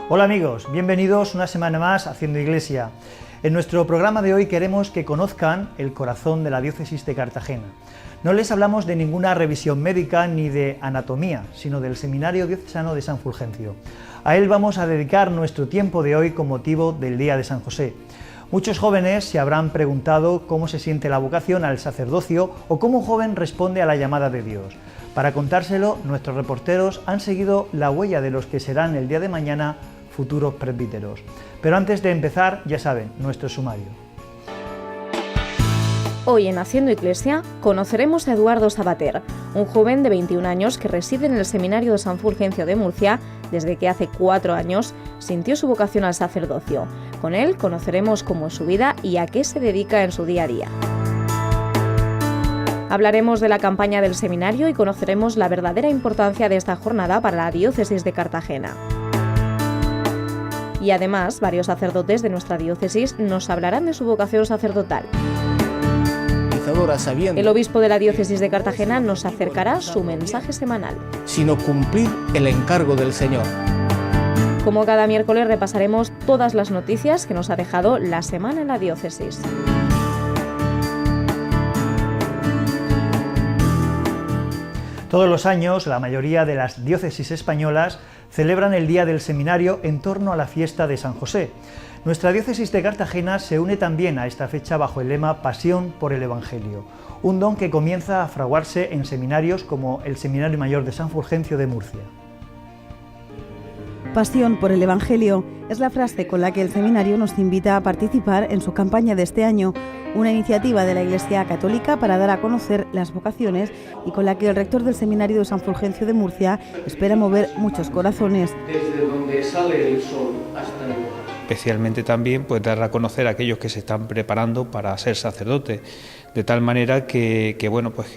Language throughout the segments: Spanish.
Hola amigos, bienvenidos una semana más a Haciendo Iglesia. En nuestro programa de hoy queremos que conozcan el corazón de la diócesis de Cartagena. No les hablamos de ninguna revisión médica ni de anatomía, sino del Seminario Diocesano de San Fulgencio. A él vamos a dedicar nuestro tiempo de hoy con motivo del Día de San José. Muchos jóvenes se habrán preguntado cómo se siente la vocación al sacerdocio o cómo un joven responde a la llamada de Dios. Para contárselo, nuestros reporteros han seguido la huella de los que serán el día de mañana futuros presbíteros. Pero antes de empezar, ya saben, nuestro sumario. Hoy en Haciendo Iglesia conoceremos a Eduardo Sabater, un joven de 21 años que reside en el Seminario de San Fulgencio de Murcia desde que hace 4 años sintió su vocación al sacerdocio. Con él conoceremos cómo es su vida y a qué se dedica en su día a día. Hablaremos de la campaña del seminario y conoceremos la verdadera importancia de esta jornada para la diócesis de Cartagena. Y además, varios sacerdotes de nuestra diócesis nos hablarán de su vocación sacerdotal. El obispo de la diócesis de Cartagena nos acercará su mensaje semanal. Sino cumplir el encargo del Señor. Como cada miércoles repasaremos todas las noticias que nos ha dejado la semana en la diócesis. Todos los años, la mayoría de las diócesis españolas celebran el Día del Seminario en torno a la fiesta de San José. Nuestra diócesis de Cartagena se une también a esta fecha bajo el lema Pasión por el Evangelio, un don que comienza a fraguarse en seminarios como el Seminario Mayor de San Fulgencio de Murcia. Pasión por el Evangelio es la frase con la que el seminario nos invita a participar en su campaña de este año, una iniciativa de la Iglesia Católica para dar a conocer las vocaciones y con la que el rector del Seminario de San Fulgencio de Murcia espera mover muchos corazones. Desde donde sale el sol hasta el hogar. Especialmente también pues dar a conocer a aquellos que se están preparando para ser sacerdotes, de tal manera que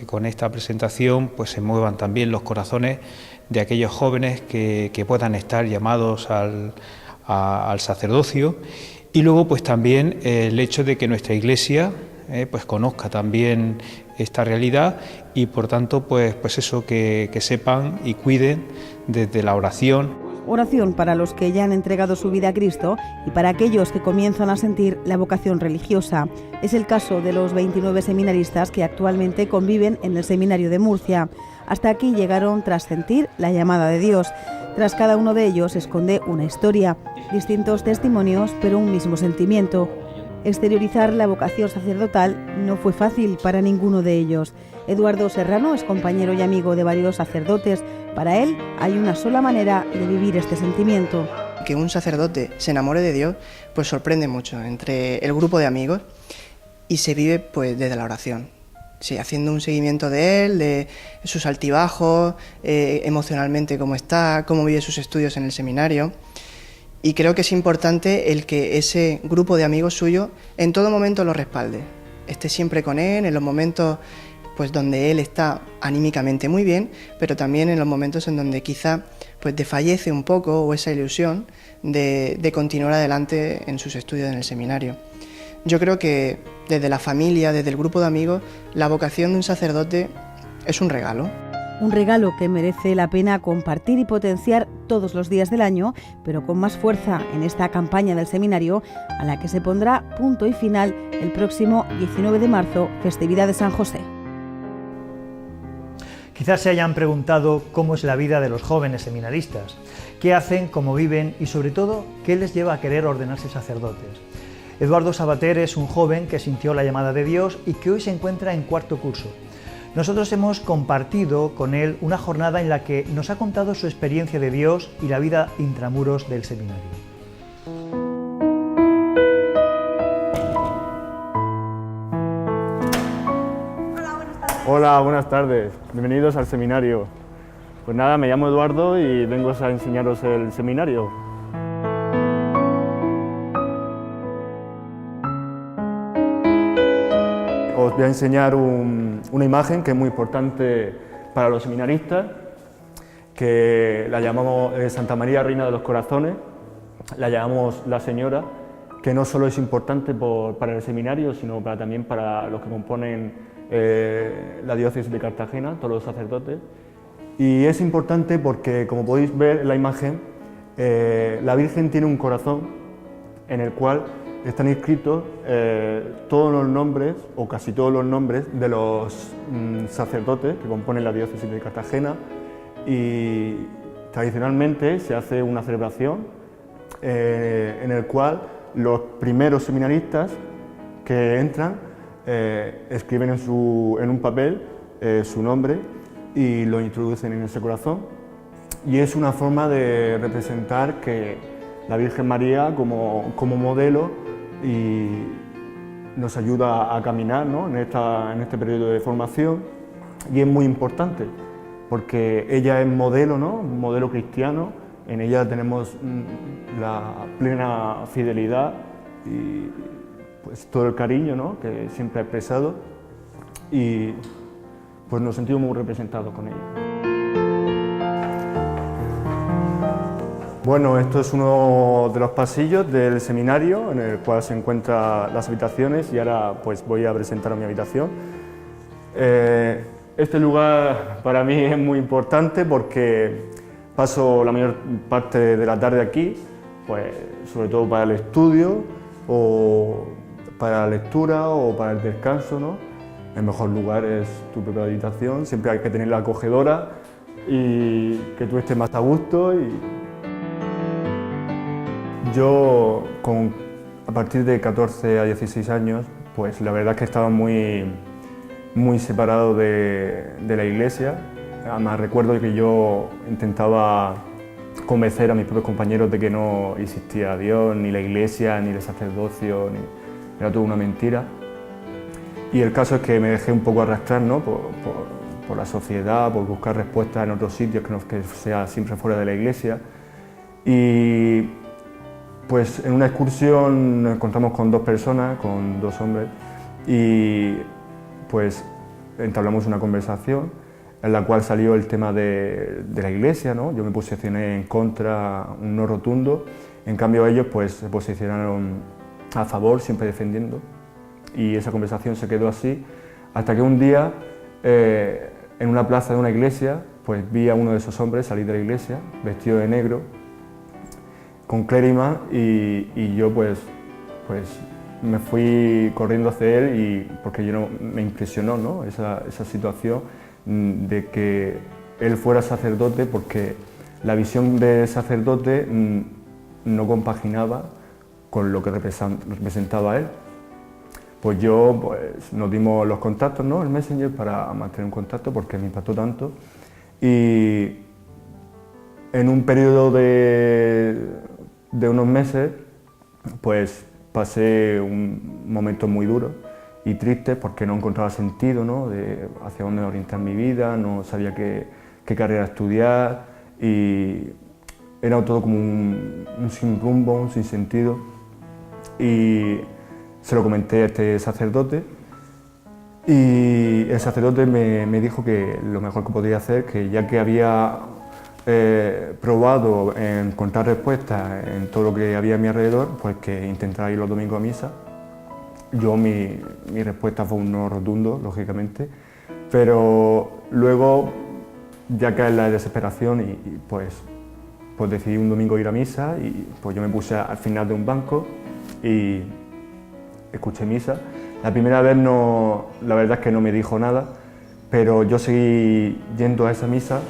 con esta presentación pues se muevan también los corazones de aquellos jóvenes que puedan estar llamados al sacerdocio, y luego pues también el hecho de que nuestra Iglesia pues conozca también esta realidad y por tanto pues eso que sepan y cuiden desde la oración. Oración para los que ya han entregado su vida a Cristo y para aquellos que comienzan a sentir la vocación religiosa. Es el caso de los 29 seminaristas que actualmente conviven en el Seminario de Murcia. Hasta aquí llegaron tras sentir la llamada de Dios. Tras cada uno de ellos se esconde una historia, distintos testimonios, pero un mismo sentimiento. Exteriorizar la vocación sacerdotal no fue fácil para ninguno de ellos. Eduardo Serrano es compañero y amigo de varios sacerdotes. Para él hay una sola manera de vivir este sentimiento. Que un sacerdote se enamore de Dios, pues sorprende mucho entre el grupo de amigos y se vive pues desde la oración. Sí, haciendo un seguimiento de él, de sus altibajos, emocionalmente cómo está, cómo vive sus estudios en el seminario. Y creo que es importante el que ese grupo de amigos suyos en todo momento lo respalde, esté siempre con él en los momentos pues donde él está anímicamente muy bien, pero también en los momentos en donde quizá pues desfallece un poco o esa ilusión de continuar adelante en sus estudios en el seminario. Yo creo que desde la familia, desde el grupo de amigos, la vocación de un sacerdote es un regalo. Un regalo que merece la pena compartir y potenciar todos los días del año, pero con más fuerza en esta campaña del seminario, a la que se pondrá punto y final el próximo 19 de marzo, festividad de San José. Quizás se hayan preguntado cómo es la vida de los jóvenes seminaristas, qué hacen, cómo viven y sobre todo, qué les lleva a querer ordenarse sacerdotes. Eduardo Sabater es un joven que sintió la llamada de Dios y que hoy se encuentra en 4º curso. Nosotros hemos compartido con él una jornada en la que nos ha contado su experiencia de Dios y la vida intramuros del seminario. Hola, buenas tardes. Bienvenidos al seminario. Pues nada, me llamo Eduardo y vengo a enseñaros el seminario. Os voy a enseñar una imagen que es muy importante para los seminaristas, que la llamamos Santa María Reina de los Corazones, la llamamos la Señora, que no solo es importante para el seminario, sino también para los que componen la diócesis de Cartagena, todos los sacerdotes. Y es importante porque, como podéis ver en la imagen, La Virgen tiene un corazón en el cual están inscritos todos los nombres, o casi todos los nombres, de los sacerdotes que componen la diócesis de Cartagena, y tradicionalmente se hace una celebración en el cual los primeros seminaristas que entran escriben en un papel su nombre y lo introducen en ese corazón, y es una forma de representar que la Virgen María como modelo y nos ayuda a caminar, ¿no?, en este periodo de formación, y es muy importante porque ella es modelo, ¿no?, modelo cristiano. En ella tenemos la plena fidelidad y pues todo el cariño, ¿no?, que siempre ha expresado, y pues nos sentimos muy representados con ella. Bueno, esto es uno de los pasillos del seminario en el cual se encuentran las habitaciones, y ahora pues voy a presentar mi habitación. Este lugar para mí es muy importante porque paso la mayor parte de la tarde aquí, pues sobre todo para el estudio o para la lectura o para el descanso, ¿no? El mejor lugar es tu propia habitación, siempre hay que tenerla acogedora y que tú estés más a gusto. Yo, a partir de 14 a 16 años, pues la verdad es que estaba muy separado de la iglesia. Además recuerdo que yo intentaba convencer a mis propios compañeros de que no existía Dios, ni la iglesia, ni el sacerdocio, era todo una mentira. Y el caso es que me dejé un poco arrastrar, ¿no?, por la sociedad, por buscar respuestas en otros sitios que sea siempre fuera de la iglesia. Y pues en una excursión nos encontramos con dos personas, con dos hombres, y pues entablamos una conversación en la cual salió el tema de la iglesia, ¿no? Yo me posicioné en contra, un no rotundo, en cambio ellos pues se posicionaron a favor, siempre defendiendo, y esa conversación se quedó así, hasta que un día en una plaza de una iglesia pues vi a uno de esos hombres salir de la iglesia vestido de negro, con clérima, y yo pues me fui corriendo hacia él, porque me impresionó, ¿no?, esa situación de que él fuera sacerdote, porque la visión de sacerdote no compaginaba con lo que representaba él. Pues nos dimos los contactos, ¿no?, el Messenger, para mantener un contacto, porque me impactó tanto, y en un periodo de unos meses pues pasé un momento muy duro y triste, porque no encontraba sentido, ¿no?, de hacia dónde orientar mi vida, no sabía qué carrera estudiar, y era todo como un sin rumbo, un sin sentido. Y se lo comenté a este sacerdote, y el sacerdote me dijo que lo mejor que podía hacer, que ya que había probado encontrar respuestas en todo lo que había a mi alrededor, pues que intentara ir los domingos a misa. Yo mi respuesta fue un no rotundo, lógicamente, pero luego ya cae en la desesperación y pues decidí un domingo ir a misa, y pues yo me puse al final de un banco y escuché misa. La primera vez la verdad es que no me dijo nada, pero yo seguí yendo a esa misa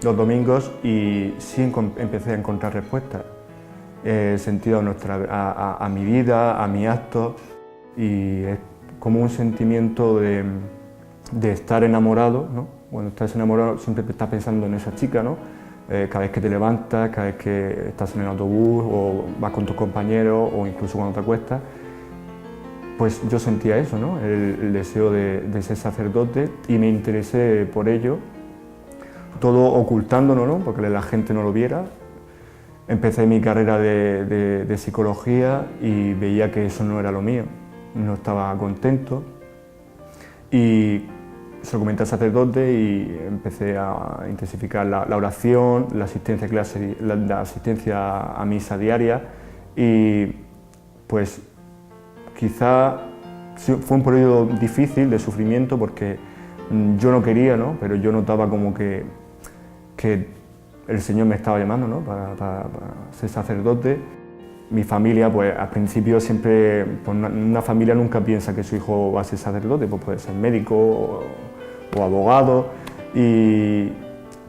los domingos y sí empecé a encontrar respuestas, sentido a mi vida, a mi acto, y es como un sentimiento de estar enamorado, ¿no? Cuando estás enamorado siempre estás pensando en esa chica, ¿no? Cada vez que te levantas, cada vez que estás en el autobús o vas con tus compañeros, o incluso cuando te acuestas, pues yo sentía eso, ¿no?, el deseo de ser sacerdote, y me interesé por ello, todo ocultándolo, ¿no?, porque la gente no lo viera. Empecé mi carrera de psicología y veía que eso no era lo mío, no estaba contento, y se lo comenté al sacerdote y empecé a intensificar la oración, la asistencia a clase, la asistencia a misa diaria, y pues quizá fue un periodo difícil de sufrimiento, porque yo no quería, ¿no?, pero yo notaba como que el Señor me estaba llamando, ¿no? para ser sacerdote. Mi familia, pues al principio siempre, pues una familia nunca piensa que su hijo va a ser sacerdote, pues puede ser médico o abogado, y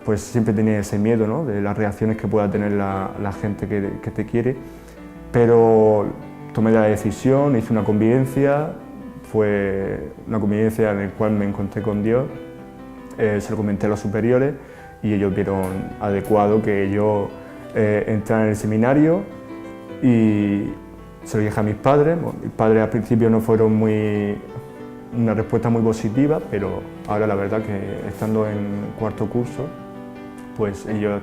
pues siempre tenía ese miedo, ¿no? De las reacciones que pueda tener la gente que te quiere, pero tomé la decisión, hice una convivencia, fue una convivencia en la cual me encontré con Dios, se lo comenté a los superiores y ellos vieron adecuado que yo entrara en el seminario y se lo dije a mis padres. Bueno, mis padres al principio no fueron una respuesta muy positiva, pero ahora la verdad que estando en cuarto curso, pues ellos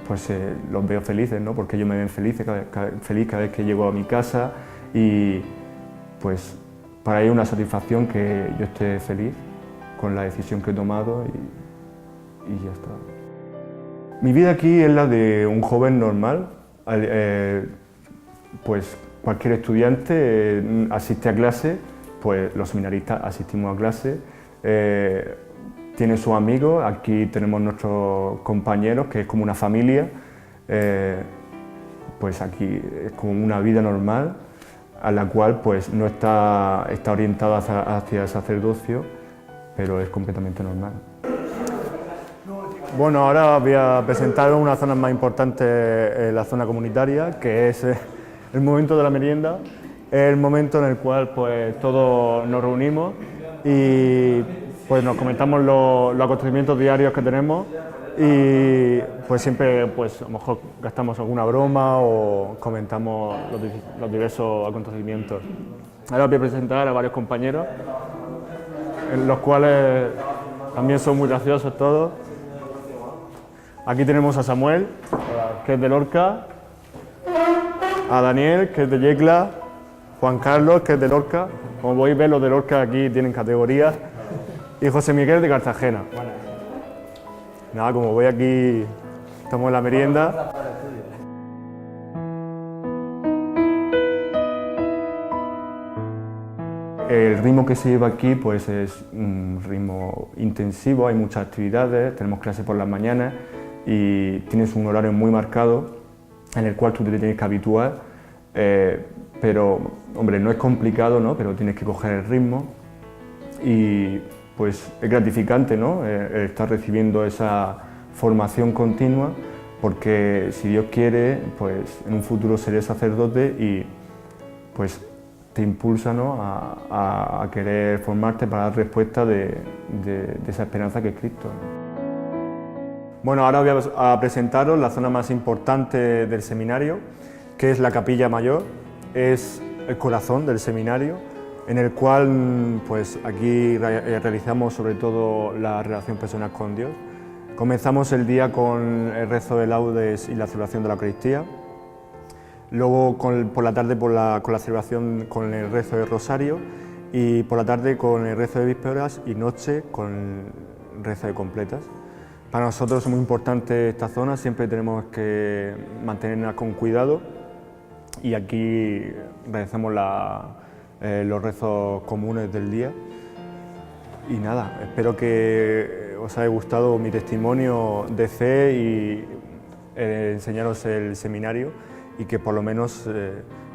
pues los veo felices, ¿no? Porque ellos me ven feliz cada vez que llego a mi casa y pues para ellos es una satisfacción que yo esté feliz con la decisión que he tomado y ya está. Mi vida aquí es la de un joven normal, pues cualquier estudiante asiste a clase, pues los seminaristas asistimos a clase, tiene sus amigos, aquí tenemos nuestros compañeros, que es como una familia, pues aquí es como una vida normal, a la cual pues no está orientada hacia el sacerdocio, pero es completamente normal. Bueno, ahora voy a presentar una zona más importante, la zona comunitaria, que es el momento de la merienda, es el momento en el cual pues todos nos reunimos y pues nos comentamos los acontecimientos diarios que tenemos y pues siempre pues a lo mejor gastamos alguna broma o comentamos los diversos acontecimientos. Ahora voy a presentar a varios compañeros, en los cuales también son muy graciosos todos. Aquí tenemos a Samuel, que es de Lorca, a Daniel, que es de Yecla, Juan Carlos, que es de Lorca. Como podéis ver, los de Lorca aquí tienen categorías. Y José Miguel de Cartagena. Nada, como voy aquí, estamos en la merienda. El ritmo que se lleva aquí pues es un ritmo intensivo, hay muchas actividades, tenemos clases por las mañanas y tienes un horario muy marcado en el cual tú te tienes que habituar, pero hombre, no es complicado, ¿no? Pero tienes que coger el ritmo y pues es gratificante, ¿no? Estar recibiendo esa formación continua, porque si Dios quiere, pues en un futuro seré sacerdote y pues te impulsa, ¿no? a querer formarte para dar respuesta de esa esperanza que es Cristo. Bueno, ahora voy a presentaros la zona más importante del seminario, que es la capilla mayor, es el corazón del seminario, en el cual pues aquí realizamos sobre todo la relación personal con Dios. Comenzamos el día con el rezo de laudes y la celebración de la Eucaristía. Luego por la tarde con la celebración con el rezo del Rosario y por la tarde con el rezo de vísperas y noche con el rezo de completas. Para nosotros es muy importante esta zona, siempre tenemos que mantenerla con cuidado y aquí realizamos los rezos comunes del día. Y nada, espero que os haya gustado mi testimonio de fe y enseñaros el seminario y que por lo menos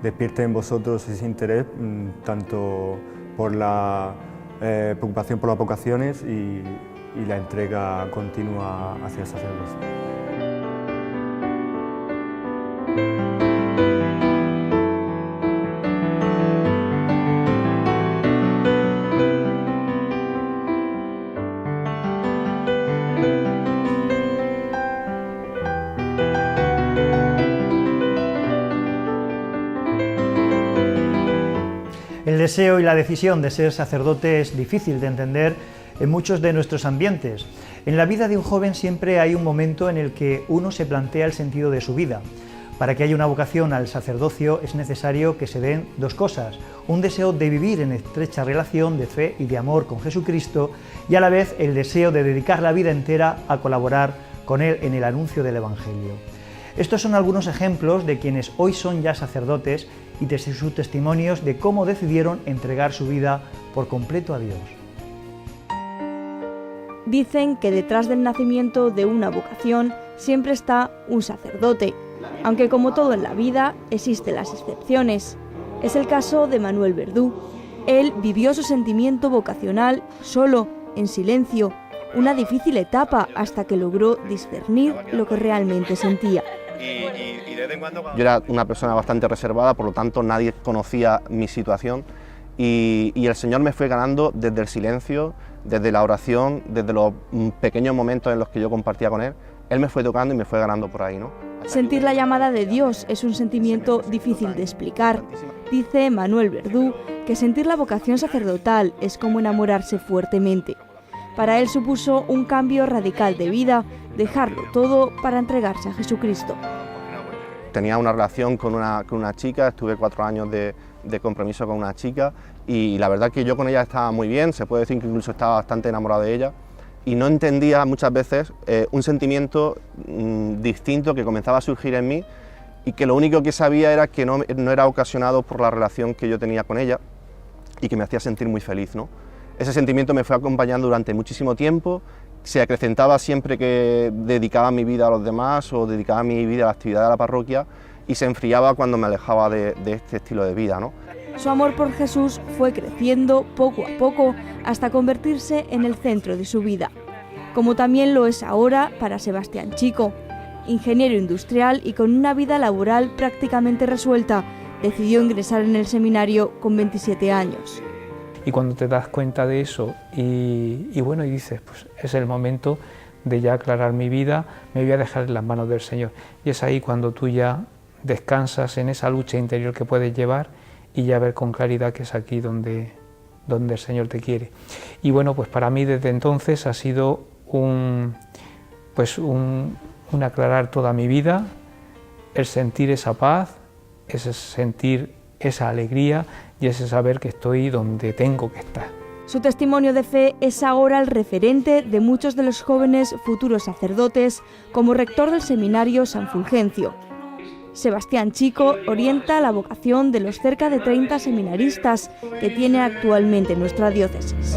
despierte en vosotros ese interés tanto por la preocupación por las vocaciones y la entrega continua hacia el sacerdocio. El deseo y la decisión de ser sacerdote es difícil de entender en muchos de nuestros ambientes. En la vida de un joven siempre hay un momento en el que uno se plantea el sentido de su vida. Para que haya una vocación al sacerdocio es necesario que se den dos cosas: un deseo de vivir en estrecha relación de fe y de amor con Jesucristo y a la vez el deseo de dedicar la vida entera a colaborar con Él en el anuncio del Evangelio. Estos son algunos ejemplos de quienes hoy son ya sacerdotes y de sus testimonios de cómo decidieron entregar su vida por completo a Dios. Dicen que detrás del nacimiento de una vocación siempre está un sacerdote, aunque como todo en la vida existen las excepciones. Es el caso de Manuel Verdú. Él vivió su sentimiento vocacional solo, en silencio, una difícil etapa hasta que logró discernir lo que realmente sentía. Yo era una persona bastante reservada, por lo tanto nadie conocía mi situación y el Señor me fue ganando desde el silencio, desde la oración, desde los pequeños momentos en los que yo compartía con Él. Él me fue tocando y me fue ganando por ahí, ¿no? Sentir la llamada de Dios es un sentimiento difícil de explicar. Dice Manuel Verdú que sentir la vocación sacerdotal es como enamorarse fuertemente. Para él supuso un cambio radical de vida, dejarlo todo para entregarse a Jesucristo. Tenía una relación con una chica, estuve 4 años de compromiso con una chica y la verdad que yo con ella estaba muy bien, se puede decir que incluso estaba bastante enamorado de ella y no entendía muchas veces un sentimiento distinto que comenzaba a surgir en mí y que lo único que sabía era que no era ocasionado por la relación que yo tenía con ella y que me hacía sentir muy feliz, ¿no? Ese sentimiento me fue acompañando durante muchísimo tiempo, se acrecentaba siempre que dedicaba mi vida a los demás o dedicaba mi vida a la actividad de la parroquia y se enfriaba cuando me alejaba de este estilo de vida, ¿no? Su amor por Jesús fue creciendo poco a poco hasta convertirse en el centro de su vida, como también lo es ahora para Sebastián Chico. Ingeniero industrial y con una vida laboral prácticamente resuelta, decidió ingresar en el seminario con 27 años. Y cuando te das cuenta de eso y bueno, y dices, pues es el momento de ya aclarar mi vida, me voy a dejar en las manos del Señor. Y es ahí cuando tú ya descansas en esa lucha interior que puedes llevar y ya ver con claridad que es aquí donde el Señor te quiere. Y bueno, pues para mí desde entonces ha sido un aclarar toda mi vida, el sentir esa paz, ese sentir esa alegría y ese saber que estoy donde tengo que estar. Su testimonio de fe es ahora el referente de muchos de los jóvenes futuros sacerdotes como rector del seminario San Fulgencio. Sebastián Chico orienta la vocación de los cerca de 30 seminaristas que tiene actualmente nuestra diócesis.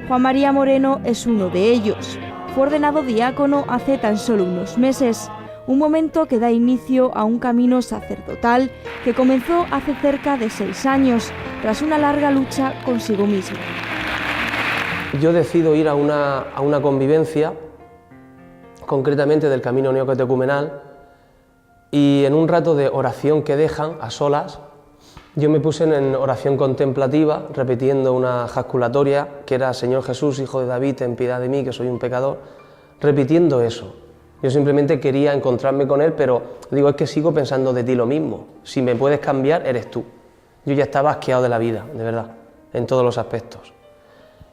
Juan María Moreno es uno de ellos. Fue ordenado diácono hace tan solo unos meses, un momento que da inicio a un camino sacerdotal que comenzó hace cerca de 6 años, tras una larga lucha consigo mismo. Yo decido ir a una convivencia, concretamente del camino neocatecumenal, y en un rato de oración que dejan a solas, yo me puse en oración contemplativa, repitiendo una jaculatoria que era Señor Jesús, Hijo de David, ten piedad de mí, que soy un pecador, repitiendo eso. Yo simplemente quería encontrarme con Él, pero digo, es que sigo pensando de ti lo mismo. Si me puedes cambiar, eres tú. Yo ya estaba asqueado de la vida, de verdad, en todos los aspectos.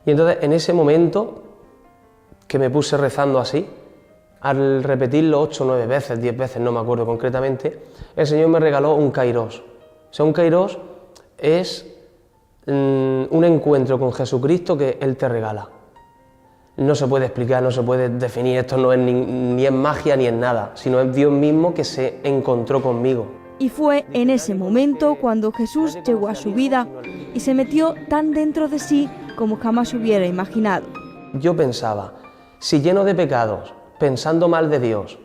Y entonces, en ese momento que me puse rezando así, al repetirlo 8 o 9 veces, 10 veces, no me acuerdo concretamente, el Señor me regaló un kairos. O sea, un kairos es un encuentro con Jesucristo que Él te regala. No se puede explicar, no se puede definir, esto no es ni es magia ni es nada, sino es Dios mismo que se encontró conmigo. Y fue en ese momento cuando Jesús llegó a su vida y se metió tan dentro de sí como jamás hubiera imaginado. Yo pensaba, si lleno de pecados, pensando mal de Dios,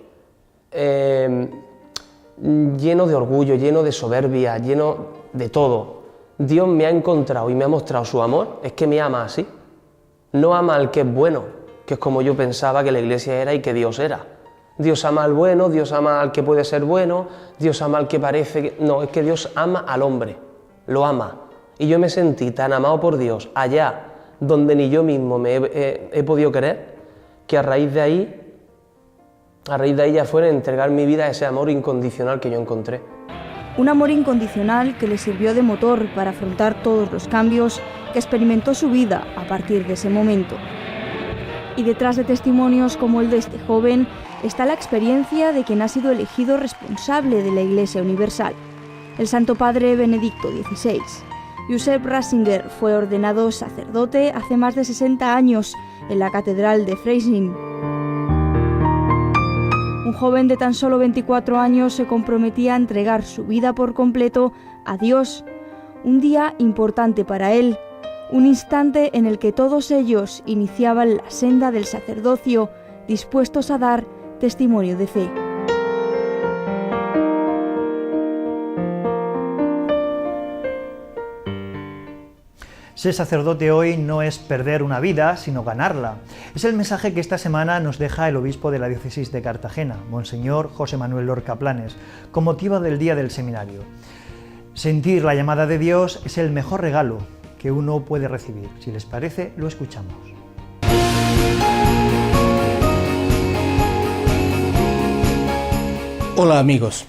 lleno de orgullo, lleno de soberbia, lleno de todo, Dios me ha encontrado y me ha mostrado su amor, es que me ama así. No ama al que es bueno, que es como yo pensaba que la Iglesia era y que Dios era. Dios ama al bueno, Dios ama al que puede ser bueno, Dios ama al que parece que... No, es que Dios ama al hombre, lo ama. Y yo me sentí tan amado por Dios allá donde ni yo mismo me he podido querer, que a raíz de ahí ya fue entregar mi vida a ese amor incondicional que yo encontré. Un amor incondicional que le sirvió de motor para afrontar todos los cambios que experimentó su vida a partir de ese momento. Y detrás de testimonios como el de este joven está la experiencia de quien ha sido elegido responsable de la Iglesia Universal, el Santo Padre Benedicto XVI. Josep Ratzinger fue ordenado sacerdote hace más de 60 años en la Catedral de Freising. Un joven de tan solo 24 años se comprometía a entregar su vida por completo a Dios, un día importante para él, un instante en el que todos ellos iniciaban la senda del sacerdocio, dispuestos a dar testimonio de fe. Ser sacerdote hoy no es perder una vida, sino ganarla. Es el mensaje que esta semana nos deja el obispo de la diócesis de Cartagena, Monseñor José Manuel Lorca Planes, con motivo del Día del Seminario. Sentir la llamada de Dios es el mejor regalo que uno puede recibir. Si les parece, lo escuchamos. Hola amigos.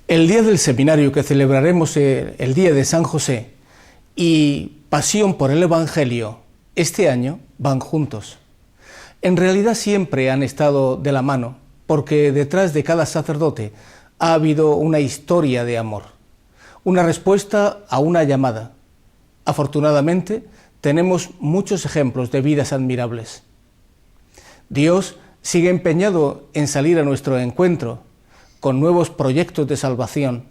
El Día del Seminario que celebraremos el Día de San José y Pasión por el Evangelio, este año van juntos. En realidad siempre han estado de la mano, porque detrás de cada sacerdote ha habido una historia de amor, una respuesta a una llamada. Afortunadamente, tenemos muchos ejemplos de vidas admirables. Dios sigue empeñado en salir a nuestro encuentro, con nuevos proyectos de salvación.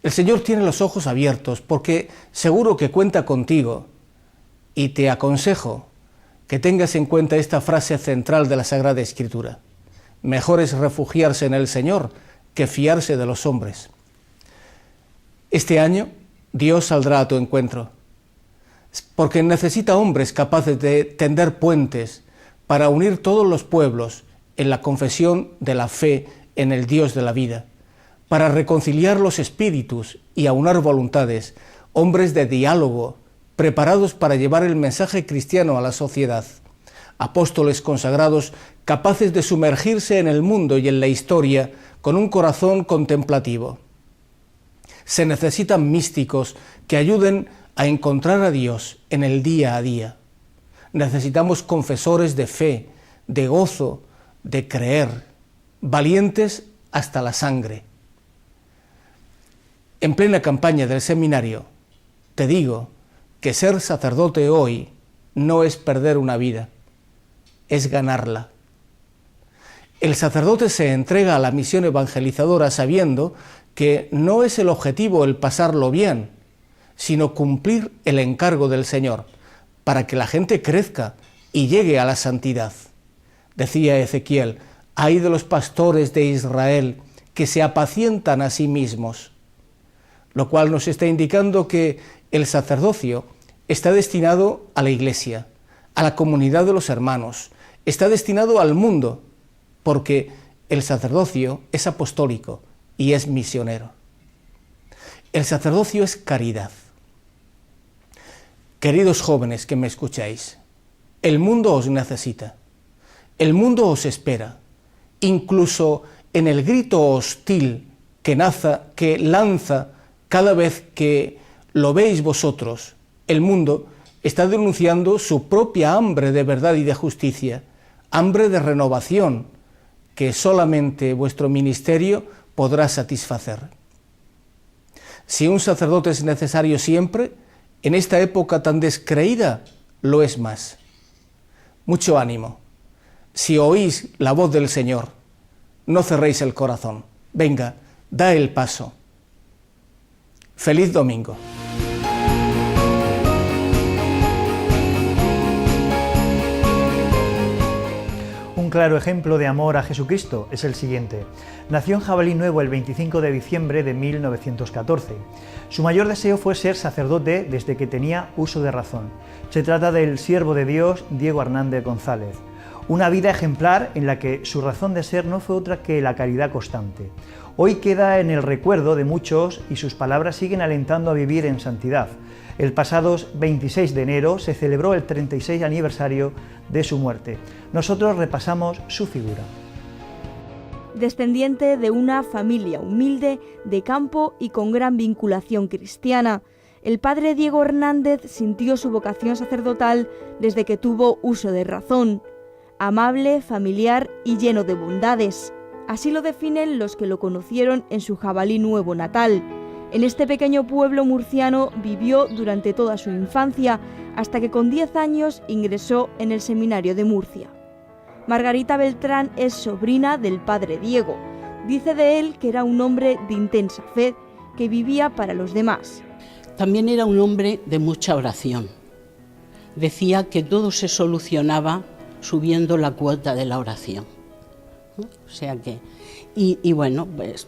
El Señor tiene los ojos abiertos porque seguro que cuenta contigo y te aconsejo que tengas en cuenta esta frase central de la Sagrada Escritura. Mejor es refugiarse en el Señor que fiarse de los hombres. Este año Dios saldrá a tu encuentro porque necesita hombres capaces de tender puentes para unir todos los pueblos en la confesión de la fe en el Dios de la vida, para reconciliar los espíritus y aunar voluntades, hombres de diálogo, preparados para llevar el mensaje cristiano a la sociedad, apóstoles consagrados capaces de sumergirse en el mundo y en la historia con un corazón contemplativo. Se necesitan místicos que ayuden a encontrar a Dios en el día a día. Necesitamos confesores de fe, de gozo, de creer, valientes hasta la sangre. En plena campaña del seminario, te digo que ser sacerdote hoy no es perder una vida, es ganarla. El sacerdote se entrega a la misión evangelizadora sabiendo que no es el objetivo el pasarlo bien, sino cumplir el encargo del Señor, para que la gente crezca y llegue a la santidad. Decía Ezequiel, ay de los pastores de Israel que se apacientan a sí mismos. Lo cual nos está indicando que el sacerdocio está destinado a la Iglesia, a la comunidad de los hermanos, está destinado al mundo, porque el sacerdocio es apostólico y es misionero. El sacerdocio es caridad. Queridos jóvenes que me escucháis, el mundo os necesita, el mundo os espera, incluso en el grito hostil que lanza cada vez que lo veis vosotros, el mundo está denunciando su propia hambre de verdad y de justicia, hambre de renovación, que solamente vuestro ministerio podrá satisfacer. Si un sacerdote es necesario siempre, en esta época tan descreída, lo es más. Mucho ánimo. Si oís la voz del Señor, no cerréis el corazón. Venga, da el paso. ¡Feliz domingo! Un claro ejemplo de amor a Jesucristo es el siguiente. Nació en Jabalí Nuevo el 25 de diciembre de 1914. Su mayor deseo fue ser sacerdote desde que tenía uso de razón. Se trata del siervo de Dios Diego Hernández González. Una vida ejemplar en la que su razón de ser no fue otra que la caridad constante. Hoy queda en el recuerdo de muchos y sus palabras siguen alentando a vivir en santidad. El pasado 26 de enero se celebró el 36 aniversario de su muerte. Nosotros repasamos su figura. Descendiente de una familia humilde, de campo y con gran vinculación cristiana, el padre Diego Hernández sintió su vocación sacerdotal desde que tuvo uso de razón. Amable, familiar y lleno de bondades. Así lo definen los que lo conocieron en su Jabalí Nuevo natal. En este pequeño pueblo murciano vivió durante toda su infancia, hasta que con 10 años ingresó en el seminario de Murcia. Margarita Beltrán es sobrina del padre Diego. Dice de él que era un hombre de intensa fe, que vivía para los demás. también era un hombre de mucha oración. Decía que todo se solucionaba subiendo la cuota de la oración. O sea que, y bueno, pues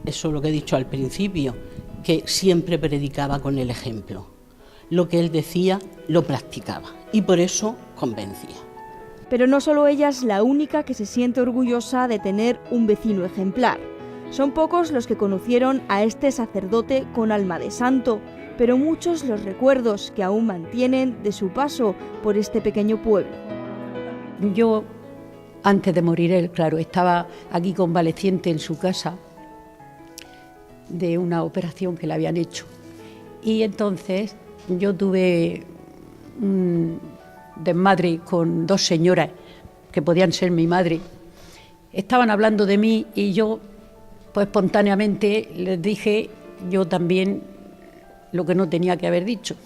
eso es lo que he dicho al principio, que siempre predicaba con el ejemplo. Lo que él decía lo practicaba y por eso convencía. Pero no solo ella es la única que se siente orgullosa de tener un vecino ejemplar. Son pocos los que conocieron a este sacerdote con alma de santo, pero muchos los recuerdos que aún mantienen de su paso por este pequeño pueblo. Yo, antes de morir él, claro, estaba aquí convaleciente en su casa de una operación que le habían hecho. Y entonces yo tuve un desmadre con dos señoras que podían ser mi madre. Estaban hablando de mí y yo, pues espontáneamente les dije yo también lo que no tenía que haber dicho.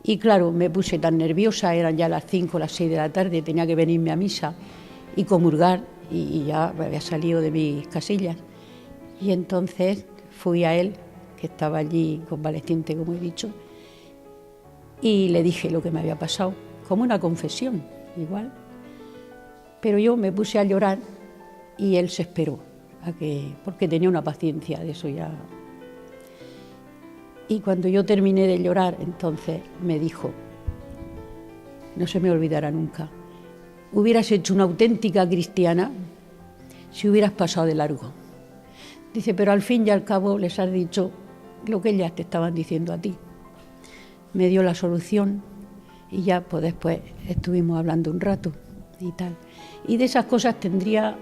Y claro, me puse tan nerviosa, eran ya las 5 o las 6 de la tarde, tenía que venirme a misa y comulgar y ya me había salido de mis casillas. Y entonces fui a él, que estaba allí convaleciente, como he dicho, y le dije lo que me había pasado, como una confesión, igual. Pero yo me puse a llorar y él se esperó, porque tenía una paciencia de eso ya. Y cuando yo terminé de llorar, entonces me dijo, no se me olvidará nunca, hubieras hecho una auténtica cristiana si hubieras pasado de largo. Dice, pero al fin y al cabo les has dicho lo que ellas te estaban diciendo a ti. Me dio la solución y ya pues después estuvimos hablando un rato y tal. Y de esas cosas tendría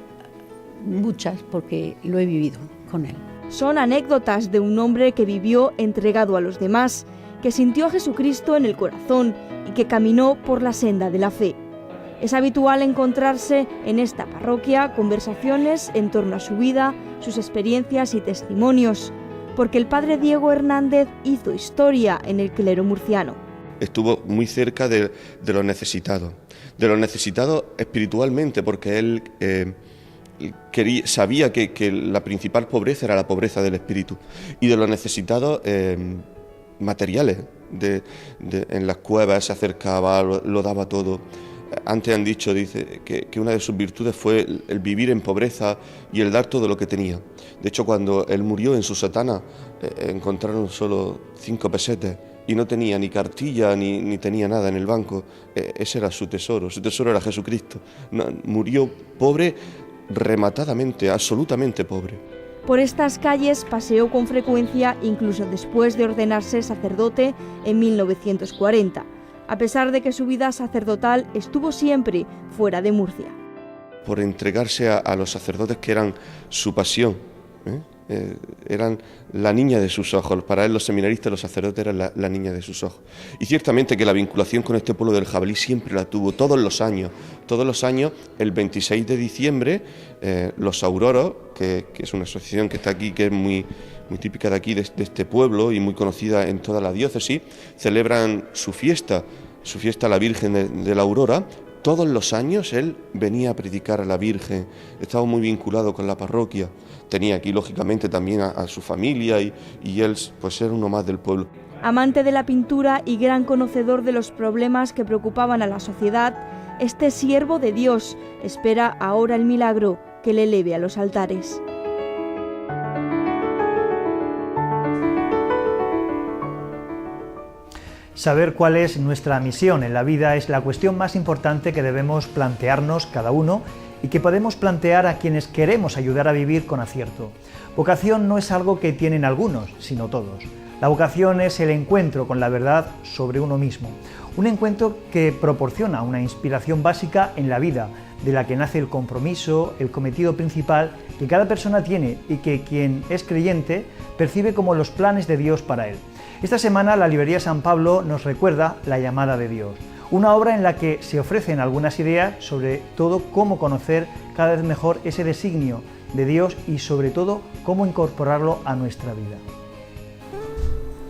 muchas porque lo he vivido con él. Son anécdotas de un hombre que vivió entregado a los demás, que sintió a Jesucristo en el corazón y que caminó por la senda de la fe. Es habitual encontrarse en esta parroquia conversaciones en torno a su vida, sus experiencias y testimonios, porque el padre Diego Hernández hizo historia en el clero murciano. Estuvo muy cerca de los necesitados espiritualmente, porque él sabía que la principal pobreza era la pobreza del espíritu, y de los necesitados materiales, en las cuevas se acercaba, lo daba todo. Antes han dicho, dice, que una de sus virtudes fue el vivir en pobreza y el dar todo lo que tenía. De hecho, cuando él murió en su sotana, encontraron solo 5 pesetes y no tenía ni cartilla ni tenía nada en el banco. Ese era su tesoro era Jesucristo. Murió pobre, rematadamente, absolutamente pobre. Por estas calles paseó con frecuencia, incluso después de ordenarse sacerdote en 1940. A pesar de que su vida sacerdotal estuvo siempre fuera de Murcia. Por entregarse a los sacerdotes que eran su pasión, eran la niña de sus ojos. Para él los seminaristas, los sacerdotes eran la niña de sus ojos. Y ciertamente que la vinculación con este pueblo del Jabalí siempre la tuvo, todos los años, el 26 de diciembre, los Auroros, que es una asociación que está aquí, que es muy típica de aquí, de este pueblo y muy conocida en toda la diócesis, celebran su fiesta a la Virgen de la Aurora. Todos los años él venía a predicar a la Virgen, estaba muy vinculado con la parroquia, tenía aquí lógicamente también a su familia y él pues era uno más del pueblo. Amante de la pintura y gran conocedor de los problemas que preocupaban a la sociedad, este siervo de Dios espera ahora el milagro que le eleve a los altares. Saber cuál es nuestra misión en la vida es la cuestión más importante que debemos plantearnos cada uno y que podemos plantear a quienes queremos ayudar a vivir con acierto. Vocación no es algo que tienen algunos, sino todos. La vocación es el encuentro con la verdad sobre uno mismo, un encuentro que proporciona una inspiración básica en la vida, de la que nace el compromiso, el cometido principal que cada persona tiene y que quien es creyente percibe como los planes de Dios para él. Esta semana la Librería San Pablo nos recuerda La llamada de Dios, una obra en la que se ofrecen algunas ideas sobre todo cómo conocer cada vez mejor ese designio de Dios y sobre todo cómo incorporarlo a nuestra vida.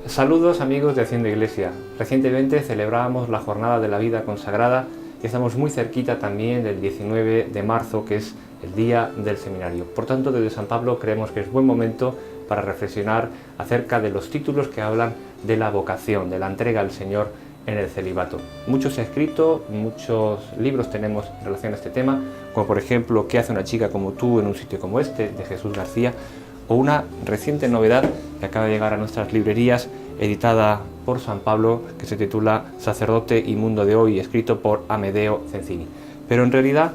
Saludos amigos de Haciendo Iglesia. Recientemente celebrábamos la Jornada de la Vida Consagrada y estamos muy cerquita también del 19 de marzo, que es el Día del Seminario. Por tanto, desde San Pablo creemos que es buen momento para reflexionar acerca de los títulos que hablan de la vocación, de la entrega al Señor en el celibato. Mucho se ha escrito, muchos libros tenemos en relación a este tema, como por ejemplo ¿Qué hace una chica como tú en un sitio como este?, de Jesús García, o una reciente novedad que acaba de llegar a nuestras librerías, editada por San Pablo, que se titula Sacerdote y Mundo de Hoy, escrito por Amedeo Cencini. Pero en realidad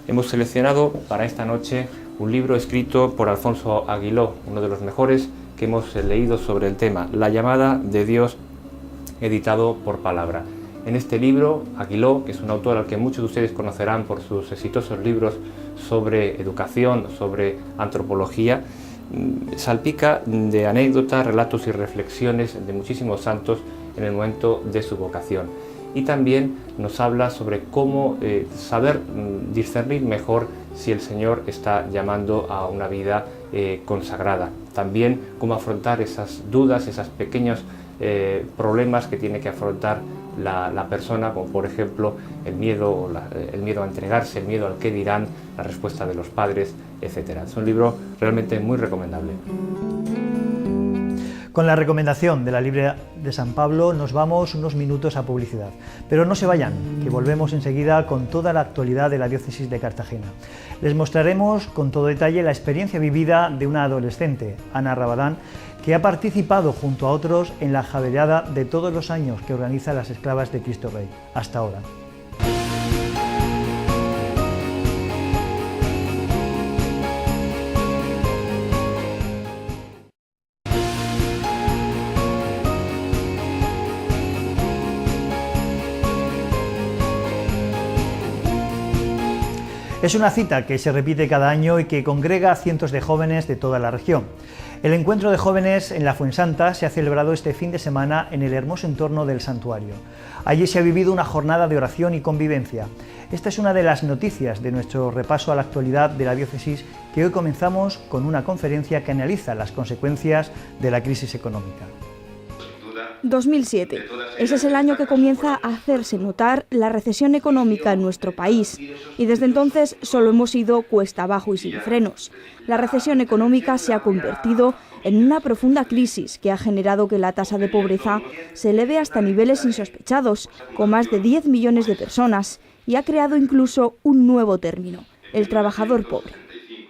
hemos seleccionado para esta noche un libro escrito por Alfonso Aguiló, uno de los mejores que hemos leído sobre el tema, La llamada de Dios, editado por Palabra. En este libro, Aguiló, que es un autor al que muchos de ustedes conocerán por sus exitosos libros sobre educación, sobre antropología, salpica de anécdotas, relatos y reflexiones de muchísimos santos en el momento de su vocación. Y también nos habla sobre cómo saber discernir mejor si el Señor está llamando a una vida consagrada. También cómo afrontar esas dudas, esos pequeños problemas que tiene que afrontar la persona, como por ejemplo el miedo a entregarse, el miedo al qué dirán, la respuesta de los padres, etc. Es un libro realmente muy recomendable. Con la recomendación de la Librería de San Pablo nos vamos unos minutos a publicidad. Pero no se vayan, que volvemos enseguida con toda la actualidad de la diócesis de Cartagena. Les mostraremos con todo detalle la experiencia vivida de una adolescente, Ana Rabadán, que ha participado junto a otros en la javeriada de todos los años que organiza las Esclavas de Cristo Rey, hasta ahora. Es una cita que se repite cada año y que congrega a cientos de jóvenes de toda la región. El encuentro de jóvenes en la Fuensanta se ha celebrado este fin de semana en el hermoso entorno del santuario. Allí se ha vivido una jornada de oración y convivencia. Esta es una de las noticias de nuestro repaso a la actualidad de la diócesis, que hoy comenzamos con una conferencia que analiza las consecuencias de la crisis económica. 2007. Ese es el año que comienza a hacerse notar la recesión económica en nuestro país. Y desde entonces solo hemos ido cuesta abajo y sin frenos. La recesión económica se ha convertido en una profunda crisis que ha generado que la tasa de pobreza se eleve hasta niveles insospechados, con más de 10 millones de personas, y ha creado incluso un nuevo término, el trabajador pobre.